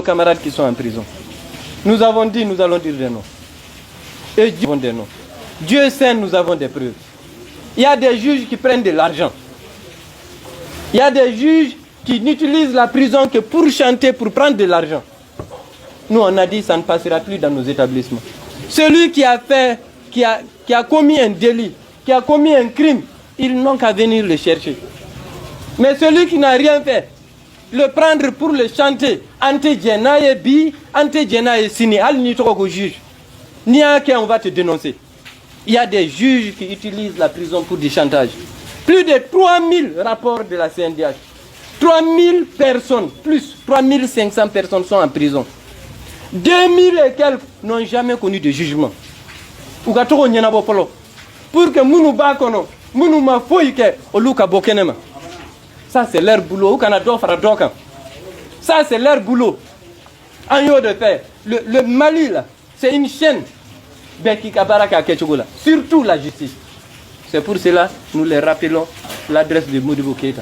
camarades qui sont en prison. Nous avons dit, nous allons dire des noms. Et Dieu des noms. Dieu sait, nous avons des preuves. Il y a des juges qui prennent de l'argent. Il y a des juges qui n'utilisent la prison que pour chanter, pour prendre de l'argent. Nous, on a dit, ça ne passera plus dans nos établissements. Celui qui a commis un délit, qui a commis un crime, ils n'ont qu'à venir le chercher. Mais celui qui n'a rien fait, le prendre pour le chanter, ante djenaye bi, ante djenaye sini, al ni toko juge. Ni à qui on va te dénoncer. Il y a des juges qui utilisent la prison pour du chantage. Plus de 3000 rapports de la CNDH. 3000 personnes, plus 3500 personnes sont en prison. 2000 et quelques n'ont jamais connu de jugement. Pour que nous bakono, nous ma foyke, au luka bokenema. Ça c'est leur boulot. Ça c'est leur boulot. En lieu de faire, le Mali là, c'est une chaîne. Surtout la justice. C'est pour cela nous les rappelons l'adresse de Modibo Keïta.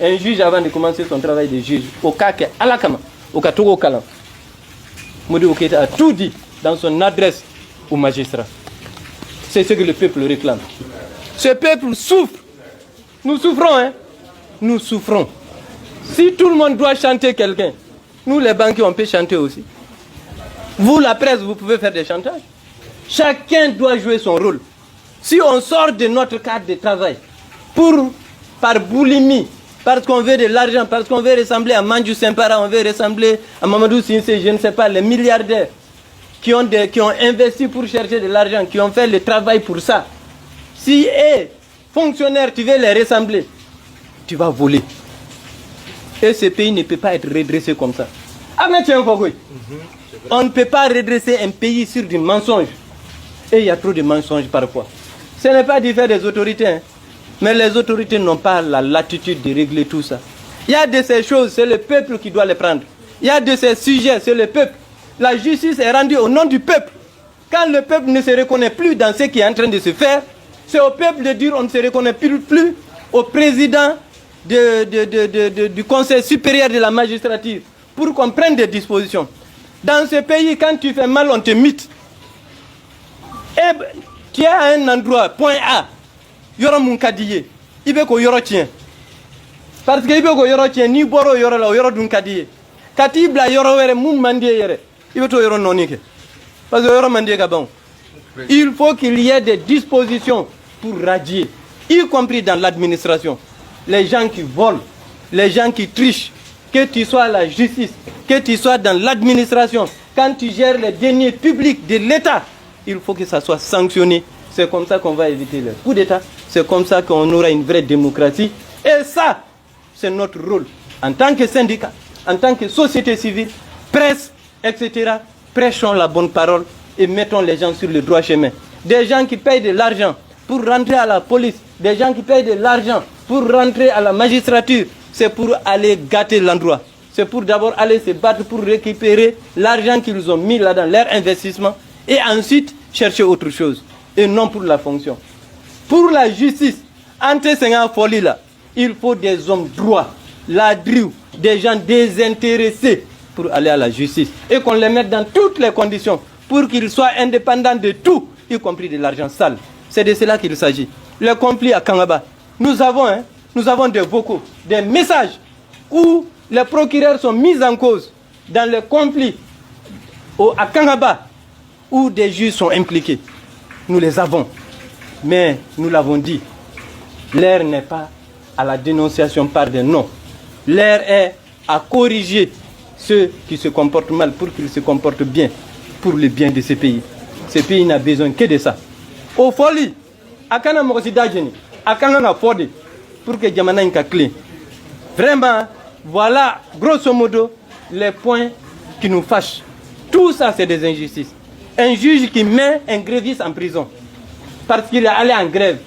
Un juge avant de commencer son travail de juge, au cas que Alakama, au Katoko Kalam, Modibo Keïta a tout dit dans son adresse au magistrat. C'est ce que le peuple réclame. Ce peuple souffre. Nous souffrons, hein. Nous souffrons. Si tout le monde doit chanter quelqu'un, nous les banquiers on peut chanter aussi. Vous, la presse, vous pouvez faire des chantages. Chacun doit jouer son rôle. Si on sort de notre cadre de travail par boulimie, parce qu'on veut de l'argent, parce qu'on veut ressembler à Mandjou Sempara, on veut ressembler à Mamadou Sinsé, je ne sais pas, les milliardaires qui ont investi pour chercher de l'argent, qui ont fait le travail pour ça. Si fonctionnaire, tu veux les ressembler, tu vas voler. Et ce pays ne peut pas être redressé comme ça. On ne peut pas redresser un pays sur du mensonge. Et il y a trop de mensonges parfois. Ce n'est pas du fait des autorités, hein. Mais les autorités n'ont pas la latitude de régler tout ça. Il y a de ces choses, c'est le peuple qui doit les prendre. Il y a de ces sujets, c'est le peuple. La justice est rendue au nom du peuple. Quand le peuple ne se reconnaît plus dans ce qui est en train de se faire, c'est au peuple de dire on ne se reconnaît plus au président du Conseil supérieur de la magistrature pour qu'on prenne des dispositions. Dans ce pays, quand tu fais mal, on te mite. Et tu es à un endroit, point A, yoro mun kadiye, ibe ko yoro tien. Parce que ibe ko yoro tien, ni boro yoro la, yoro dun kadiye. Kati bla yoro were mun mandie yere, ibe to yoro nonike. Parce que yoro mandie kabon. Il faut qu'il y ait des dispositions pour radier, y compris dans l'administration. Les gens qui volent, les gens qui trichent, que tu sois à la justice, que tu sois dans l'administration, quand tu gères les deniers publics de l'État, il faut que ça soit sanctionné. C'est comme ça qu'on va éviter le coup d'État. C'est comme ça qu'on aura une vraie démocratie. Et ça, c'est notre rôle. En tant que syndicat, en tant que société civile, presse, etc., prêchons la bonne parole et mettons les gens sur le droit chemin. Des gens qui payent de l'argent pour rentrer à la police, des gens qui payent de l'argent pour rentrer à la magistrature, c'est pour aller gâter l'endroit. C'est pour d'abord aller se battre pour récupérer l'argent qu'ils ont mis là dans leur investissement et ensuite chercher autre chose et non pour la fonction. Pour la justice, entre ces folie là, il faut des hommes droits, ladrieux, des gens désintéressés pour aller à la justice et qu'on les mette dans toutes les conditions pour qu'ils soient indépendants de tout, y compris de l'argent sale. C'est de cela qu'il s'agit. Le conflit à Kangaba, nous avons des vocaux, des messages où les procureurs sont mis en cause dans le conflit à Kangaba, où des juges sont impliqués. Nous les avons. Mais nous l'avons dit, l'heure n'est pas à la dénonciation par des noms. L'heure est à corriger ceux qui se comportent mal pour qu'ils se comportent bien, pour le bien de ce pays. Ce pays n'a besoin que de ça. Au folie, akana mokosidajeni, akana na fodi, pour que Djamana inka clé. Vraiment, voilà, grosso modo, les points qui nous fâchent. Tout ça, c'est des injustices. Un juge qui met un gréviste en prison parce qu'il est allé en grève.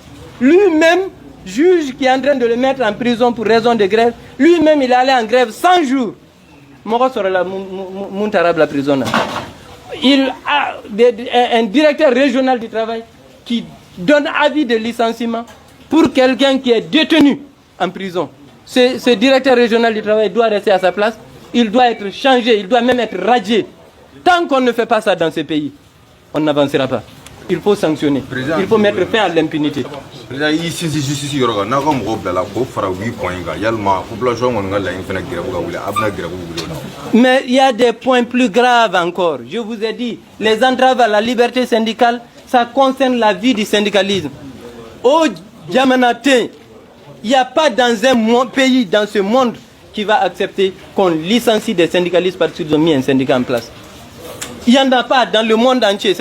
Lui-même, juge qui est en train de le mettre en prison pour raison de grève, lui-même, il est allé en grève 100 jours. La prison. Il a un directeur régional du travail qui donne avis de licenciement pour quelqu'un qui est détenu en prison. Ce directeur régional du travail doit rester à sa place. il doit être changé, il doit même être radié. Tant qu'on ne fait pas ça dans ce pays, on n'avancera pas. Il faut sanctionner. Il faut mettre fin à l'impunité. Mais il y a des points plus graves encore. Je vous ai dit, les entraves à la liberté syndicale, ça concerne la vie du syndicalisme. Au Diamanaté, il n'y a pas dans un pays, dans ce monde, qui va accepter qu'on licencie des syndicalistes parce qu'ils ont mis un syndicat en place. Il n'y en a pas dans le monde entier.